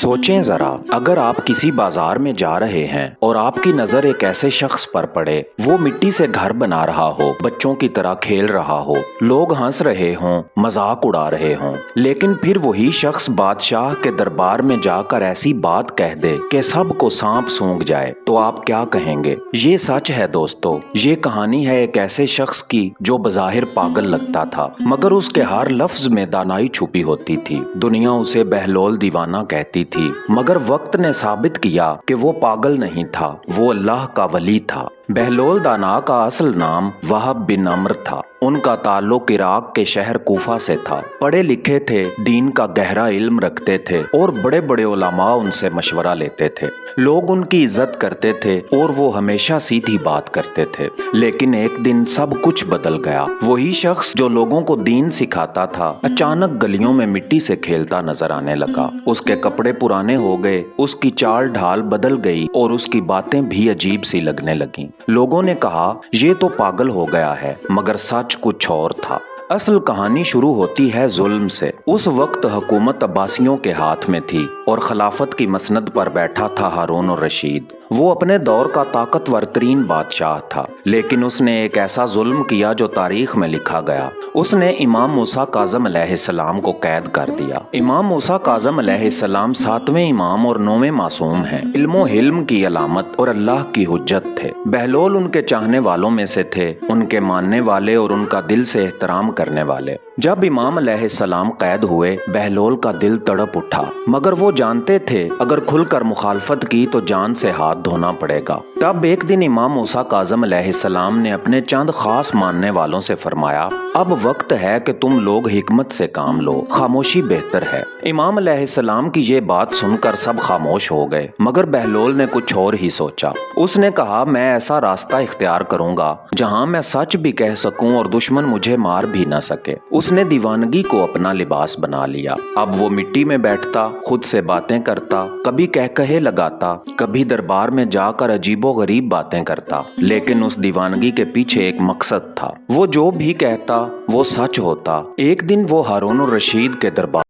सोचें जरा, अगर आप किसी बाजार में जा रहे हैं और आपकी नजर एक ऐसे शख्स पर पड़े, वो मिट्टी से घर बना रहा हो, बच्चों की तरह खेल रहा हो, लोग हंस रहे हों, मजाक उड़ा रहे हों, लेकिन फिर वही शख्स बादशाह के दरबार में जाकर ऐसी बात कह दे कि सबको सांप सूंघ जाए, तो आप क्या कहेंगे? ये सच है दोस्तों। ये कहानी है एक ऐसे शख्स की जो बज़ाहिर पागल लगता था, मगर उसके हर लफ्ज में दानाई छुपी होती थी। दुनिया उसे बहलोल दीवाना कहती थी, मगर वक्त ने साबित किया कि वो पागल नहीं था, वो अल्लाह का वली था। बहलोल दाना का असल नाम वहाब बिन अम्र था। उनका ताल्लुक इराक के शहर कूफा से था। पढ़े लिखे थे, दीन का गहरा इल्म रखते थे और बड़े बड़े उलमा उनसे मशवरा लेते थे। लोग उनकी इज्जत करते थे और वो हमेशा सीधी बात करते थे। लेकिन एक दिन सब कुछ बदल गया। वही शख्स जो लोगों को दीन सिखाता था, अचानक गलियों में मिट्टी से खेलता नजर आने लगा। उसके कपड़े पुराने हो गए, उसकी चाल ढाल बदल गई और उसकी बातें भी अजीब सी लगने लगीं। लोगों ने कहा ये तो पागल हो गया है, मगर सच कुछ और था। असल कहानी शुरू होती है जुल्म से। उस वक्त हुकूमत अब्बासियों के हाथ में थी और खिलाफत की मसनद पर बैठा था हारून और रशीद। वो अपने दौर का ताकतवर तरीन बादशाह था, लेकिन उसने एक ऐसा जुल्म किया जो तारीख में लिखा गया। उसने इमाम मूसा काज़म अलैहिस्सलाम को कैद कर दिया। इमाम मूसा काज़म अलैहिस्सलाम 7वें इमाम और 9वें मासूम हैं। इल्मो हिल्म की अलामत और अल्लाह की हुज्जत थे। बहलोल उनके चाहने वालों में से थे, उनके मानने वाले और उनका दिल से एहतराम करने वाले। जब इमाम अलैहिस्सलाम कैद हुए, बहलोल का दिल तड़प उठा, मगर वो जानते थे अगर खुलकर मुखालफत की तो जान से हाथ धोना पड़ेगा। तब एक दिन इमाम मूसा काज़म अलैहिस्सलाम ने अपने चंद खास मानने वालों से फरमाया, अब वक्त है कि तुम लोग हिकमत से काम लो, खामोशी बेहतर है। इमाम अलैहिस्सलाम की ये बात सुनकर सब खामोश हो गए, मगर बहलोल ने कुछ और ही सोचा। उसने कहा, मैं ऐसा रास्ता इख्तियार करूंगा जहां मैं सच भी कह सकूं और दुश्मन मुझे मार भी ना सके। उसने दीवानगी को अपना लिबास बना लिया। अब वो मिट्टी में बैठता, खुद से बातें करता, कभी कहकहे लगाता, कभी दरबार में जाकर अजीबो गरीब बातें करता। लेकिन उस दीवानगी के पीछे एक मकसद था। वो जो भी कहता वो सच होता। एक दिन वो हारून और रशीद के दरबार